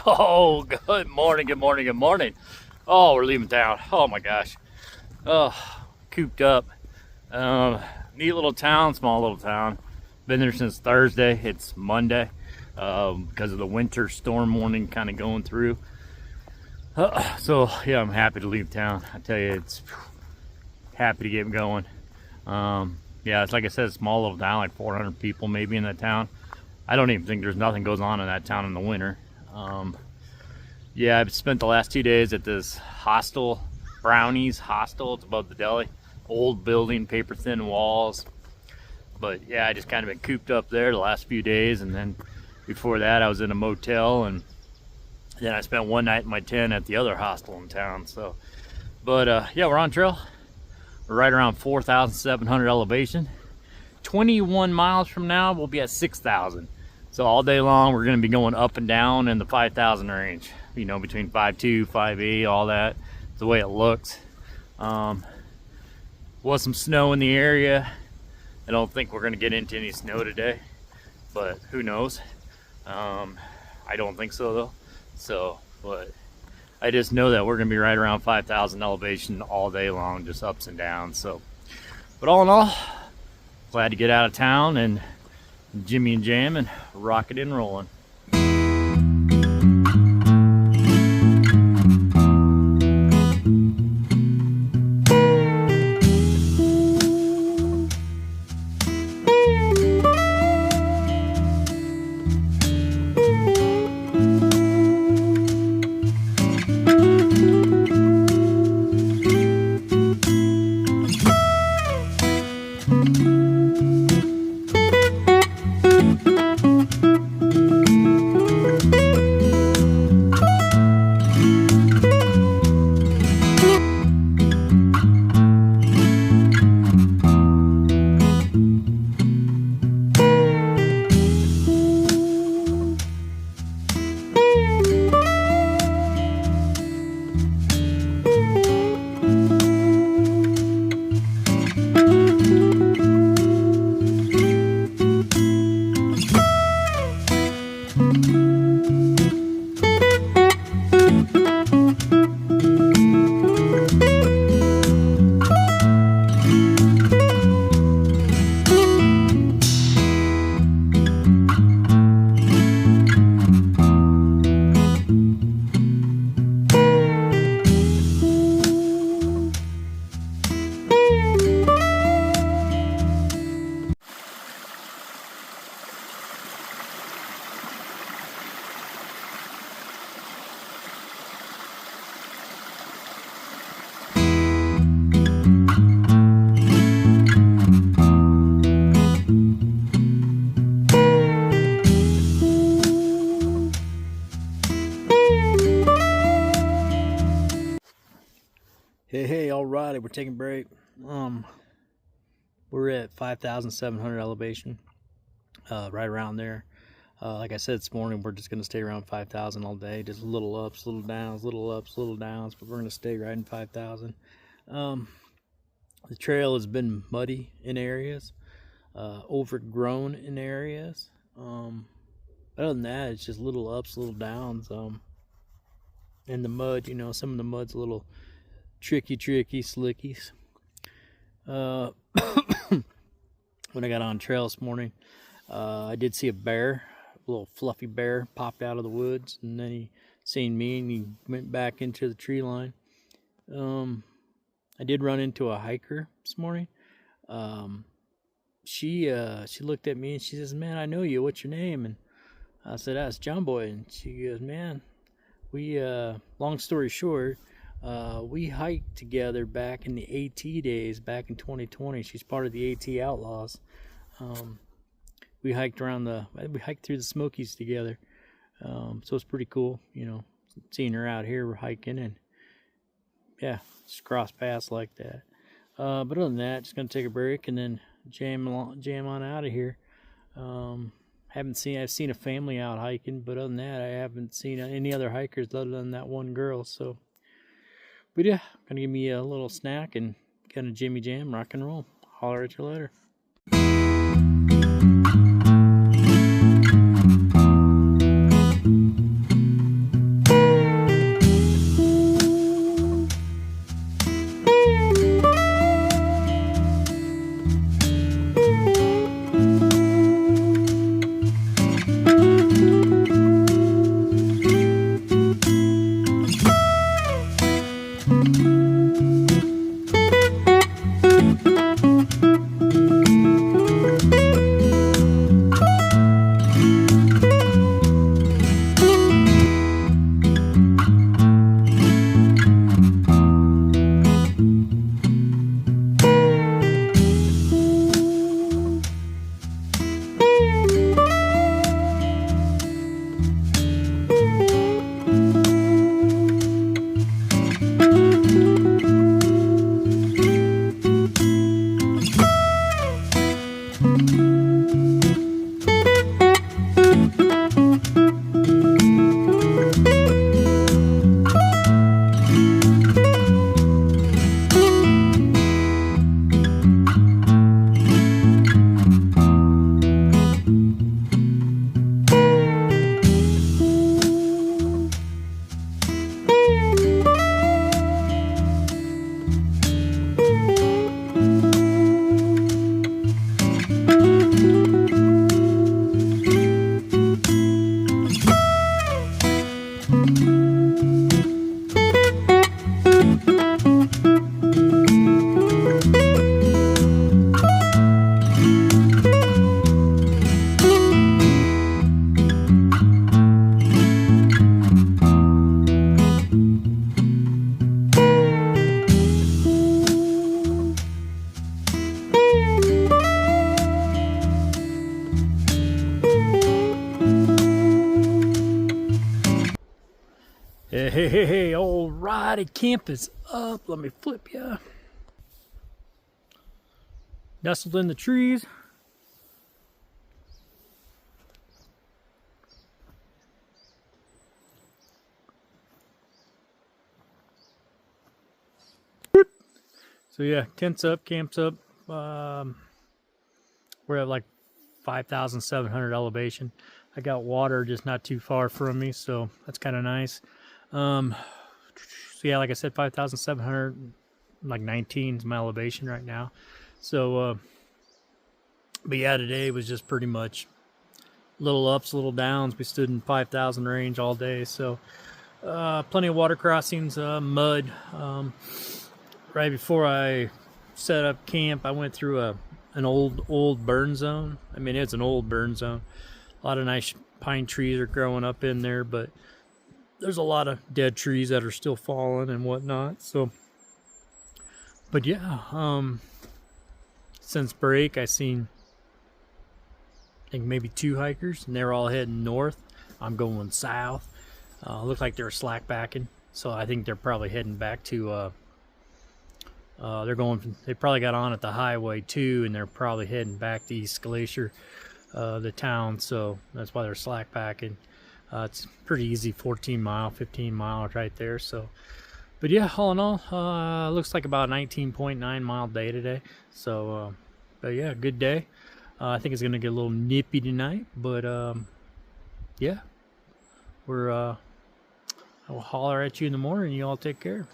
Oh, good morning, good morning, good morning. Oh, we're leaving town. Oh my gosh. Oh, cooped up. Neat little town, small little town. Been there since Thursday. It's Monday because of the winter storm warning kind of going through. So yeah, I'm happy to leave town. I tell you, it's happy to get going. Yeah, it's like I said, a small little town, like 400 people maybe in that town. I don't even think there's nothing goes on in that town in the winter. Yeah, I've spent the last 2 days at this hostel, Brownies Hostel. It's above the deli. Old building, paper thin walls. But yeah, I just kind of been cooped up there the last few days, and then before that I was in a motel, and then I spent one night in my tent at the other hostel in town. So, but yeah, we're on trail. We're right around 4,700 elevation. 21 miles from now we'll be at 6,000. So all day long we're going to be going up and down in the 5,000 range, you know, between 5.2, 5.8, all that. It's the way it looks. Was some snow in the area. I don't think we're going to get into any snow today, but who knows. I don't think so though. So, but I just know that we're going to be right around 5,000 elevation all day long, just ups and downs. So, but all in all, glad to get out of town and Jimmy and Jam and rocking and rolling. Hey, alrighty, we're taking a break. We're at 5,700 elevation, right around there. Like I said this morning, we're just gonna stay around 5,000 all day, just little ups, little downs, little ups, little downs, but we're gonna stay right in 5,000. The trail has been muddy in areas, overgrown in areas. Other than that, it's just little ups, little downs. And the mud, you know, some of the mud's a little tricky slickies. When I got on trail this morning, I did see a bear, a little fluffy bear popped out of the woods, and then he seen me and he went back into the tree line. I did run into a hiker this morning. She looked at me and she says, "Man, I know you, what's your name?" And I said, "That's John Boy." And she goes, "Man, we long story short, we hiked together back in the AT days, back in 2020. She's part of the AT Outlaws. We hiked through the Smokies together. So it's pretty cool, you know, seeing her out here. We're hiking and yeah, just cross paths like that. But other than that, just gonna take a break and then jam on out of here. I've seen a family out hiking, but other than that, I haven't seen any other hikers other than that one girl. So. But yeah, gonna give me a little snack and kind of Jimmy Jam, rock and roll. Holler at you later. Hey, alrighty, camp is up. Let me flip ya. Nestled in the trees. So yeah, tent's up, camp's up. We're at like 5,700 elevation. I got water just not too far from me, so that's kind of nice. So yeah, like I said, 5,700, like 19 is my elevation right now. So, but yeah, today was just pretty much little ups, little downs. We stood in 5,000 range all day, so plenty of water crossings, mud. Right before I set up camp, I went through an old burn zone. I mean, it's an old burn zone. A lot of nice pine trees are growing up in there, but there's a lot of dead trees that are still falling and whatnot. So, but yeah, since break, I seen, I think maybe 2 hikers, and they're all heading north. I'm going south. Looks like they're slack backing, so I think they're probably heading back to. They probably got on at the highway too, and they're probably heading back to East Glacier, the town. So that's why they're slack packing. It's pretty easy, 14 mile, 15 miles right there. So, but yeah, all in all, looks like about a 19.9 mile day today. So, but yeah, good day. I think it's gonna get a little nippy tonight, but yeah, I will holler at you in the morning. You all take care.